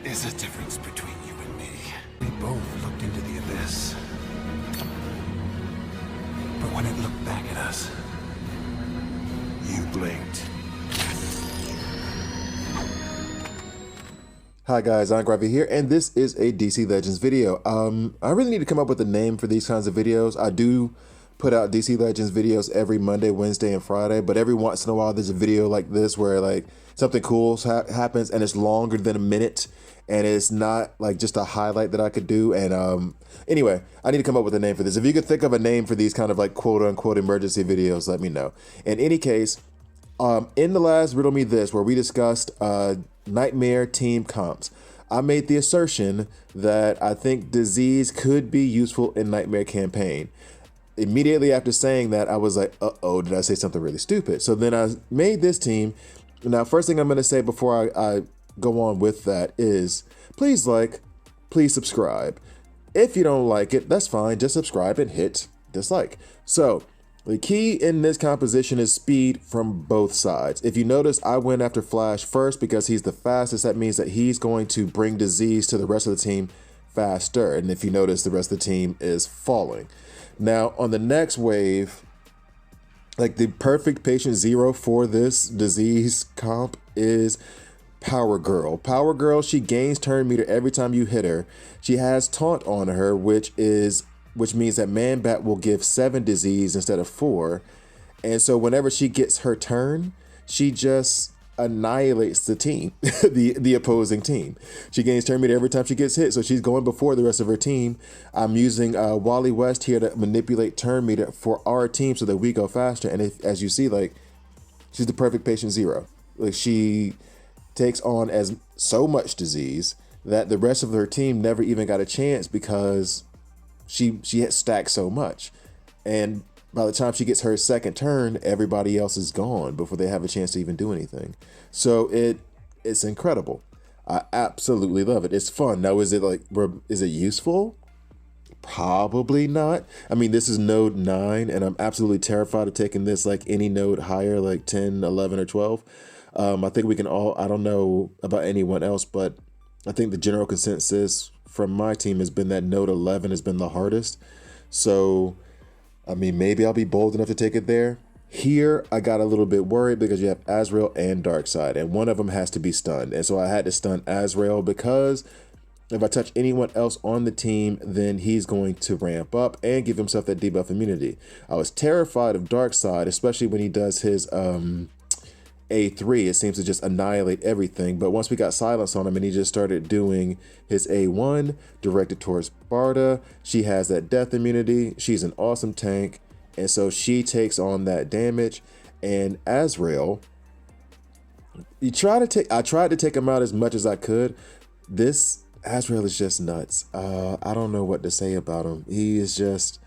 is a difference between you and me. We both looked into the abyss. But when it looked back at us, you blinked. Hi guys, I'm Gravy here, and this is a DC Legends video. I really need to come up with a name for these kinds of videos. I do put out DC Legends videos every Monday, Wednesday, and Friday, but every once in a while there's a video like this where like something cool happens and it's longer than a minute, and it's not like just a highlight that I could do. And anyway, I need to come up with a name for this. If you could think of a name for these kind of like quote unquote emergency videos, let me know. In any case, in the last Riddle Me This, where we discussed Nightmare team comps, I made the assertion that I think disease could be useful in Nightmare campaign. Immediately after saying that, I was like, uh-oh, did I say something really stupid? So then I made this team. Now, first thing I'm going to say before I go on with that is, please like, please subscribe. If you don't like it, that's fine. Just subscribe and hit dislike. So the key in this composition is speed from both sides. If you notice, I went after Flash first because he's the fastest. That means that he's going to bring disease to the rest of the team faster. And if you notice, the rest of the team is falling. Now, on the next wave, like the perfect patient zero for this disease comp is Power Girl. Power Girl, she gains turn meter every time you hit her. She has taunt on her, which means that Man-Bat will give 7 disease instead of 4. And so whenever she gets her turn, she just annihilates the team, the opposing team. She gains turn meter every time she gets hit, so she's going before the rest of her team. I'm using Wally West here to manipulate turn meter for our team so that we go faster. And as you see, like, she's the perfect patient zero. Like, she takes on so much disease that the rest of her team never even got a chance because she had stacked so much. And by the time she gets her second turn, everybody else is gone before they have a chance to even do anything. So it's incredible. I absolutely love it. It's fun. Now, is it useful? Probably not. I mean, this is node 9, and I'm absolutely terrified of taking this like any node higher, like 10, 11, or 12. I think we can all, I don't know about anyone else, but I think the general consensus from my team has been that node 11 has been the hardest. So, I mean, maybe I'll be bold enough to take it there. Here, I got a little bit worried because you have Azrael and Darkseid, and one of them has to be stunned. And so I had to stun Azrael because if I touch anyone else on the team, then he's going to ramp up and give himself that debuff immunity. I was terrified of Darkseid, especially when he does his A3, it seems to just annihilate everything. But once we got silence on him and he just started doing his A1 directed towards Barda, she has that death immunity. She's an awesome tank. And so she takes on that damage. And Azrael, I tried to take him out as much as I could. This Azrael is just nuts. I don't know what to say about him. He is just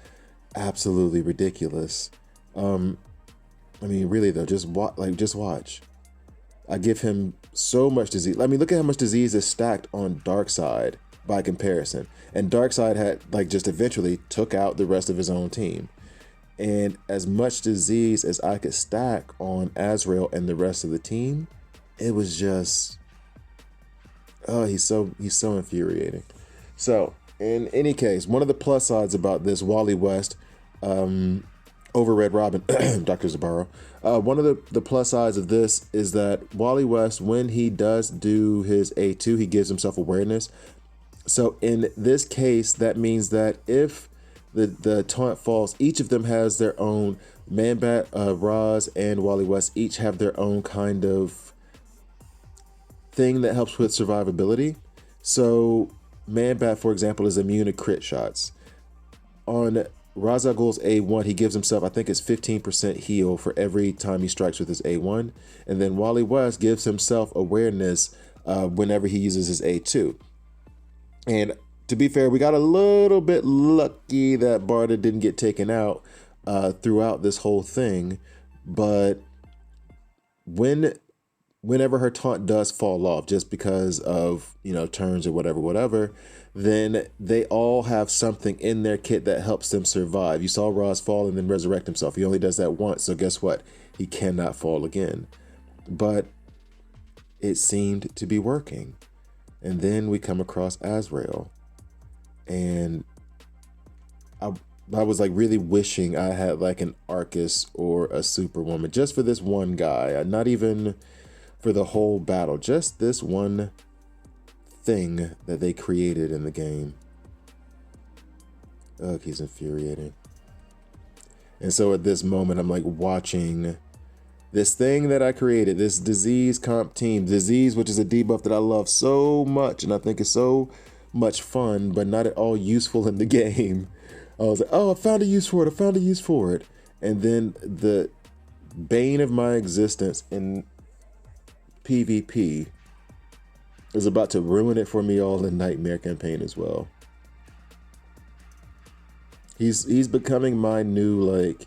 absolutely ridiculous. I mean, really though, just watch. I give him so much disease. I mean, look at how much disease is stacked on Darkseid by comparison. And Darkseid had just eventually took out the rest of his own team. And as much disease as I could stack on Azrael and the rest of the team, it was just, he's so infuriating. So in any case, one of the plus sides about this Wally West, over Red Robin, Dr. Zabaro. One of the plus sides of this is that Wally West, when he does do his A2, he gives himself awareness. So in this case, that means that if the taunt falls, each of them has their own, Man-Bat, Roz, and Wally West each have their own kind of thing that helps with survivability. So Man-Bat, for example, is immune to crit shots. On Ra's al Ghul's A1, he gives himself, I think it's 15% heal for every time he strikes with his A1. And then Wally West gives himself awareness whenever he uses his A2. And to be fair, we got a little bit lucky that Barda didn't get taken out throughout this whole thing. But whenever her taunt does fall off, just because of, turns or whatever, then they all have something in their kit that helps them survive. You saw Roz fall and then resurrect himself. He only does that once, so guess what? He cannot fall again. But it seemed to be working. And then we come across Azrael. And I was like really wishing I had like an Arcus or a Superwoman just for this one guy. Not even for the whole battle. Just this one thing that they created in the game. Ugh, he's infuriating. And so at this moment, I'm like watching this thing that I created, this disease comp team. Disease, which is a debuff that I love so much and I think is so much fun, but not at all useful in the game. I was like, oh, I found a use for it. I found a use for it. And then the bane of my existence in PvP is about to ruin it for me all in Nightmare campaign as well. He's becoming my new, like,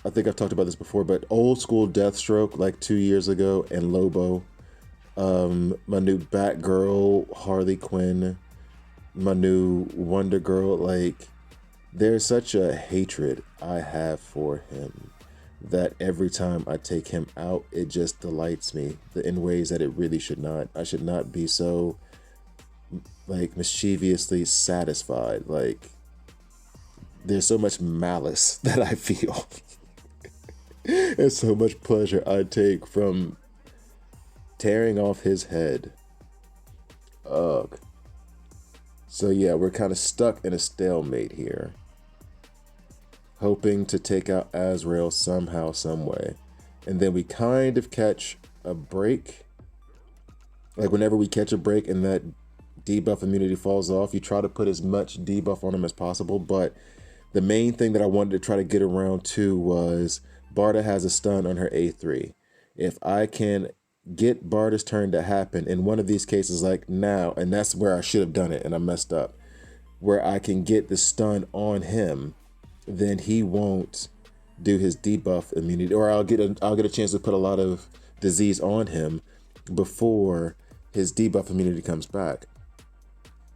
I think I've talked about this before, but old school Deathstroke like 2 years ago and Lobo. My new Batgirl, Harley Quinn, my new Wonder Girl. Like, there's such a hatred I have for him that every time I take him out, it just delights me in ways that it really should not. I should not be so, like, mischievously satisfied. Like, there's so much malice that I feel. And so much pleasure I take from tearing off his head. Ugh. So yeah, we're kind of stuck in a stalemate here. Hoping to take out Azrael somehow, some way. And then we kind of catch a break. Like whenever we catch a break and that debuff immunity falls off, you try to put as much debuff on him as possible. But the main thing that I wanted to try to get around to was Barda has a stun on her A3. If I can get Barda's turn to happen in one of these cases, like now, and that's where I should have done it and I messed up, where I can get the stun on him, then he won't do his debuff immunity, or I'll get a chance to put a lot of disease on him before his debuff immunity comes back.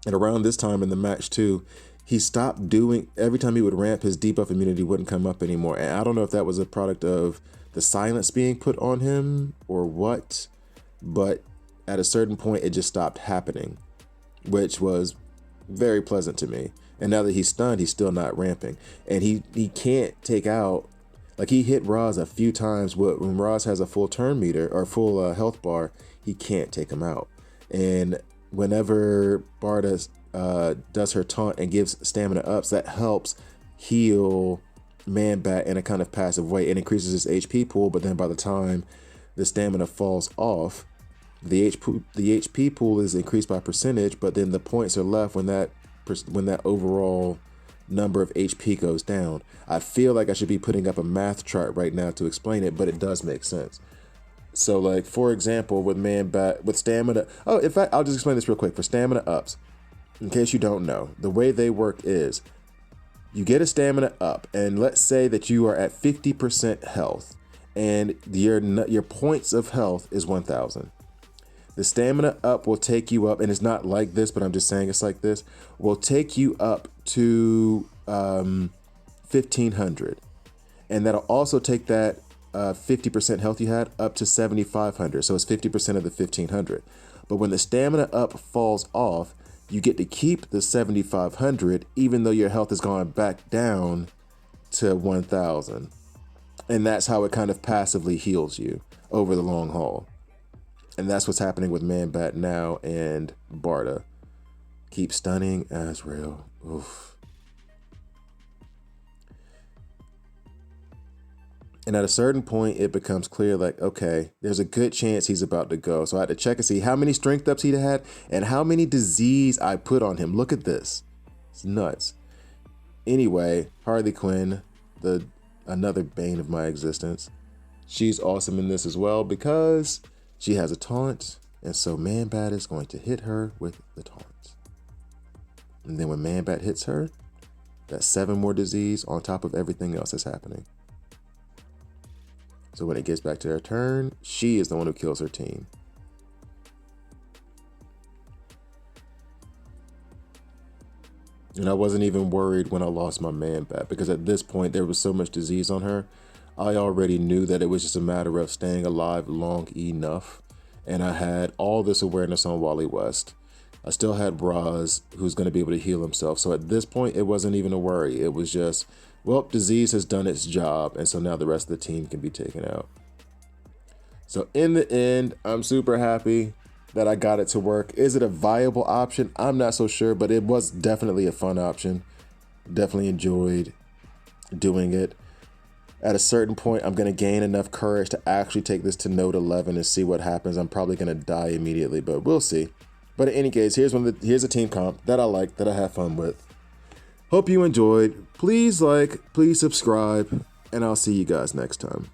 And around this time in the match too, he stopped doing, every time he would ramp, his debuff immunity wouldn't come up anymore. And I don't know if that was a product of the silence being put on him or what, but at a certain point it just stopped happening, which was very pleasant to me. And now that he's stunned, he's still not ramping. And he can't take out, like he hit Roz a few times. When Roz has a full turn meter or full health bar, he can't take him out. And whenever Barda does her taunt and gives stamina ups, that helps heal Man-Bat in a kind of passive way. It increases his HP pool, but then by the time the stamina falls off, the HP pool is increased by percentage, but then the points are left when that overall number of HP goes down. I feel like I should be putting up a math chart right now to explain it, but it does make sense. So like, for example, with Man-Bat, with stamina, oh, in fact, I'll just explain this real quick. For stamina ups, in case you don't know, the way they work is you get a stamina up, and let's say that you are at 50% health, and your points of health is 1,000. The stamina up will take you up, and it's not like this, but I'm just saying it's like this, will take you up to 1,500. And that'll also take that 50% health you had up to 7,500. So it's 50% of the 1,500. But when the stamina up falls off, you get to keep the 7,500, even though your health has gone back down to 1,000. And that's how it kind of passively heals you over the long haul. And that's what's happening with Man-Bat now and Barda. Keep stunning Azrael. Oof. And at a certain point, it becomes clear, like, okay, there's a good chance he's about to go. So I had to check and see how many strength ups he had and how many disease I put on him. Look at this. It's nuts. Anyway, Harley Quinn, another bane of my existence. She's awesome in this as well because she has a taunt. And so Man-Bat is going to hit her with the taunt. And then when Man-Bat hits her, that's 7 more disease on top of everything else that's happening. So when it gets back to her turn, she is the one who kills her team. And I wasn't even worried when I lost my Man-Bat, because at this point there was so much disease on her. I already knew that it was just a matter of staying alive long enough. And I had all this awareness on Wally West. I still had Braz, who's going to be able to heal himself. So at this point, it wasn't even a worry. It was just, well, disease has done its job, and so now the rest of the team can be taken out. So in the end, I'm super happy that I got it to work. Is it a viable option? I'm not so sure, but it was definitely a fun option. Definitely enjoyed doing it. At a certain point, I'm going to gain enough courage to actually take this to Note 11 and see what happens. I'm probably going to die immediately, but we'll see. But in any case, here's a team comp that I like, that I have fun with. Hope you enjoyed. Please like, please subscribe, and I'll see you guys next time.